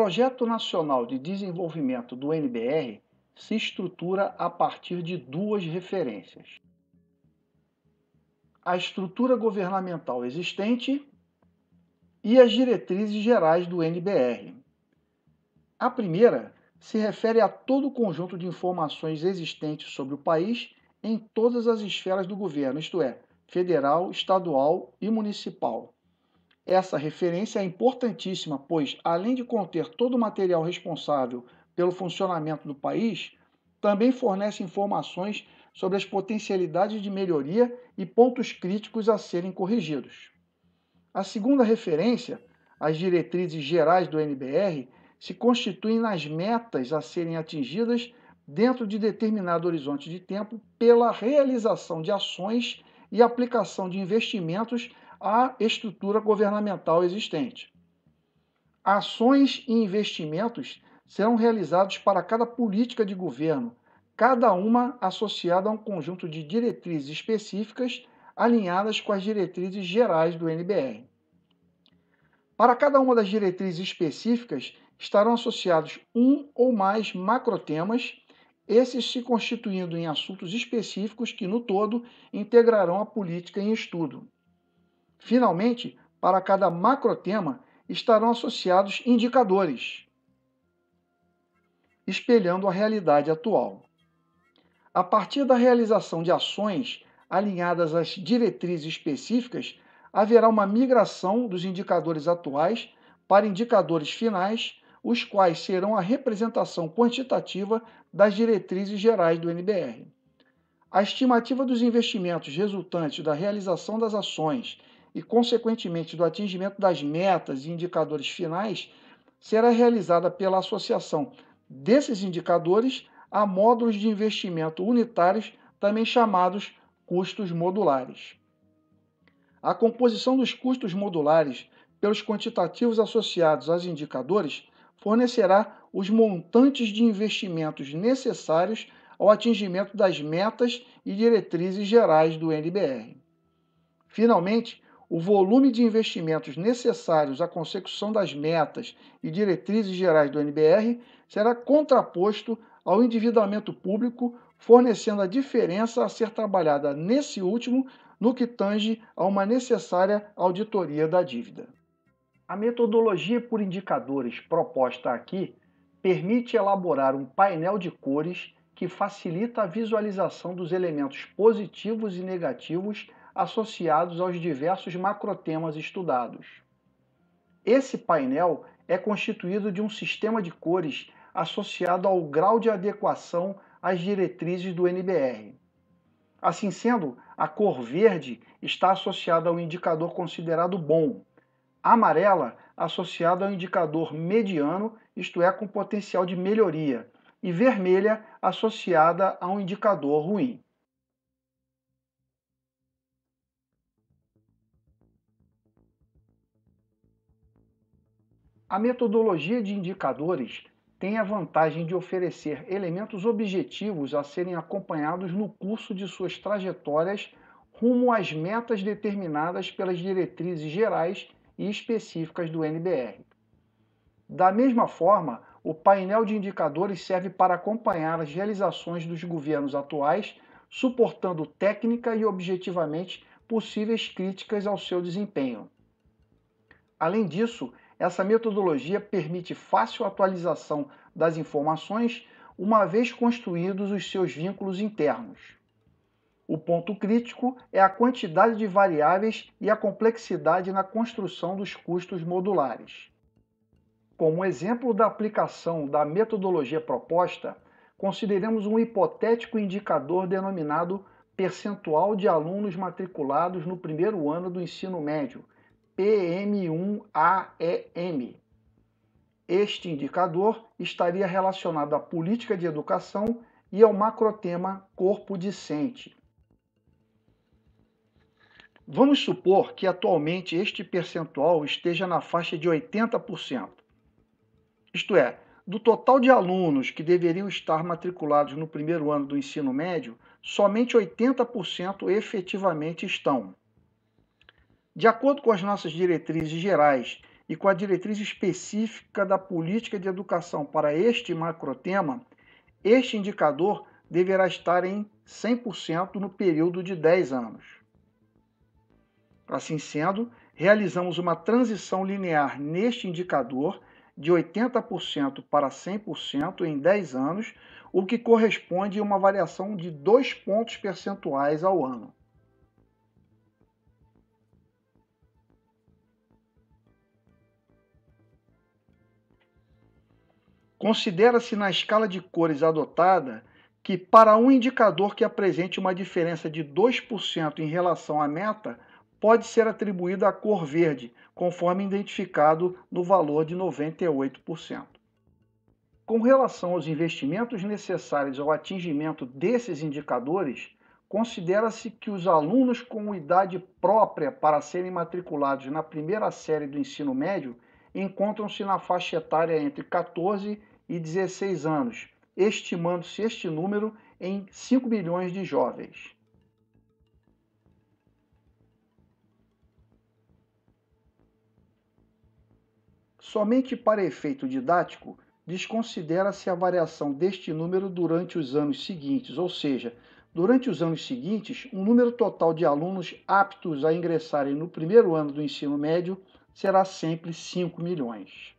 Projeto Nacional de Desenvolvimento do NBR se estrutura a partir de duas referências: a estrutura governamental existente e as diretrizes gerais do NBR. A primeira se refere a todo o conjunto de informações existentes sobre o país em todas as esferas do governo, isto é, federal, estadual e municipal. Essa referência é importantíssima, pois, além de conter todo o material responsável pelo funcionamento do país, também fornece informações sobre as potencialidades de melhoria e pontos críticos a serem corrigidos. A segunda referência, as diretrizes gerais do NBR, se constituem nas metas a serem atingidas dentro de determinado horizonte de tempo pela realização de ações e aplicação de investimentos à estrutura governamental existente. Ações e investimentos serão realizados para cada política de governo, cada uma associada a um conjunto de diretrizes específicas alinhadas com as diretrizes gerais do NBR. Para cada uma das diretrizes específicas, estarão associados um ou mais macrotemas, esses se constituindo em assuntos específicos que, no todo, integrarão a política em estudo. Finalmente, para cada macrotema, estarão associados indicadores, espelhando a realidade atual. A partir da realização de ações alinhadas às diretrizes específicas, haverá uma migração dos indicadores atuais para indicadores finais, os quais serão a representação quantitativa das diretrizes gerais do NBR. A estimativa dos investimentos resultantes da realização das ações e, consequentemente, do atingimento das metas e indicadores finais será realizada pela associação desses indicadores a módulos de investimento unitários, também chamados custos modulares. A composição dos custos modulares pelos quantitativos associados aos indicadores fornecerá os montantes de investimentos necessários ao atingimento das metas e diretrizes gerais do NBR. Finalmente, o volume de investimentos necessários à consecução das metas e diretrizes gerais do NBR será contraposto ao endividamento público, fornecendo a diferença a ser trabalhada nesse último no que tange a uma necessária auditoria da dívida. A metodologia por indicadores proposta aqui permite elaborar um painel de cores que facilita a visualização dos elementos positivos e negativos associados aos diversos macrotemas estudados. Esse painel é constituído de um sistema de cores associado ao grau de adequação às diretrizes do NBR. Assim sendo, a cor verde está associada ao indicador considerado bom, a amarela associada ao indicador mediano, isto é, com potencial de melhoria, e vermelha associada a um indicador ruim. A metodologia de indicadores tem a vantagem de oferecer elementos objetivos a serem acompanhados no curso de suas trajetórias rumo às metas determinadas pelas diretrizes gerais e específicas do NBR. Da mesma forma, o painel de indicadores serve para acompanhar as realizações dos governos atuais, suportando técnica e objetivamente possíveis críticas ao seu desempenho. Além disso, essa metodologia permite fácil atualização das informações, uma vez construídos os seus vínculos internos. O ponto crítico é a quantidade de variáveis e a complexidade na construção dos custos modulares. Como exemplo da aplicação da metodologia proposta, consideremos um hipotético indicador denominado percentual de alunos matriculados no primeiro ano do ensino médio, PM1-AEM. Este indicador estaria relacionado à política de educação e ao macrotema corpo discente. Vamos supor que atualmente este percentual esteja na faixa de 80%. Isto é, do total de alunos que deveriam estar matriculados no primeiro ano do ensino médio, somente 80% efetivamente estão. De acordo com as nossas diretrizes gerais e com a diretriz específica da política de educação para este macrotema, este indicador deverá estar em 100% no período de 10 anos. Assim sendo, realizamos uma transição linear neste indicador de 80% para 100% em 10 anos, o que corresponde a uma variação de 2 pontos percentuais ao ano. Considera-se na escala de cores adotada que, para um indicador que apresente uma diferença de 2% em relação à meta, pode ser atribuída a cor verde, conforme identificado no valor de 98%. Com relação aos investimentos necessários ao atingimento desses indicadores, considera-se que os alunos com idade própria para serem matriculados na primeira série do ensino médio encontram-se na faixa etária entre 14 e 16 anos, estimando-se este número em 5 milhões de jovens. Somente para efeito didático, desconsidera-se a variação deste número durante os anos seguintes, ou seja, durante os anos seguintes, o número total de alunos aptos a ingressarem no primeiro ano do ensino médio será sempre 5 milhões.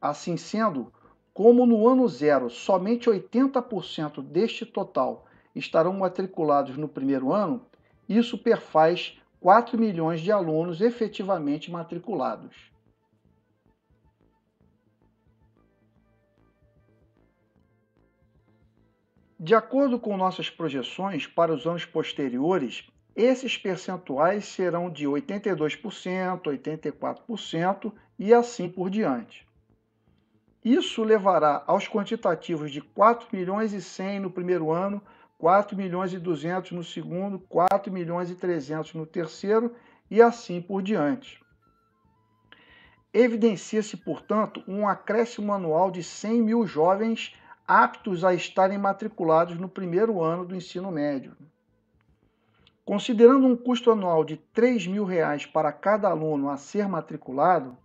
Assim sendo, como no ano zero somente 80% deste total estarão matriculados no primeiro ano, isso perfaz 4 milhões de alunos efetivamente matriculados. De acordo com nossas projeções para os anos posteriores, esses percentuais serão de 82%, 84% e assim por diante. Isso levará aos quantitativos de 4 milhões e 100 no primeiro ano, 4 milhões e 200 no segundo, 4 milhões e 300 no terceiro e assim por diante. Evidencia-se, portanto, um acréscimo anual de 100 mil jovens aptos a estarem matriculados no primeiro ano do ensino médio. Considerando um custo anual de R$ 3.000 para cada aluno a ser matriculado,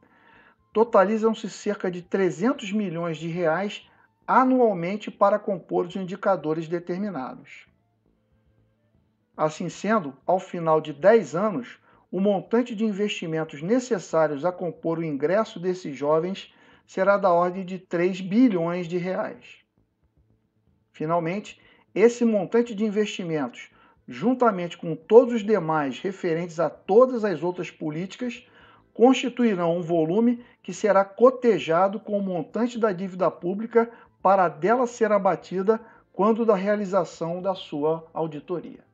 totalizam-se cerca de 300 milhões de reais anualmente para compor os indicadores determinados. Assim sendo, ao final de 10 anos, o montante de investimentos necessários a compor o ingresso desses jovens será da ordem de 3 bilhões de reais. Finalmente, esse montante de investimentos, juntamente com todos os demais referentes a todas as outras políticas, constituirão um volume que será cotejado com o montante da dívida pública para dela ser abatida quando da realização da sua auditoria.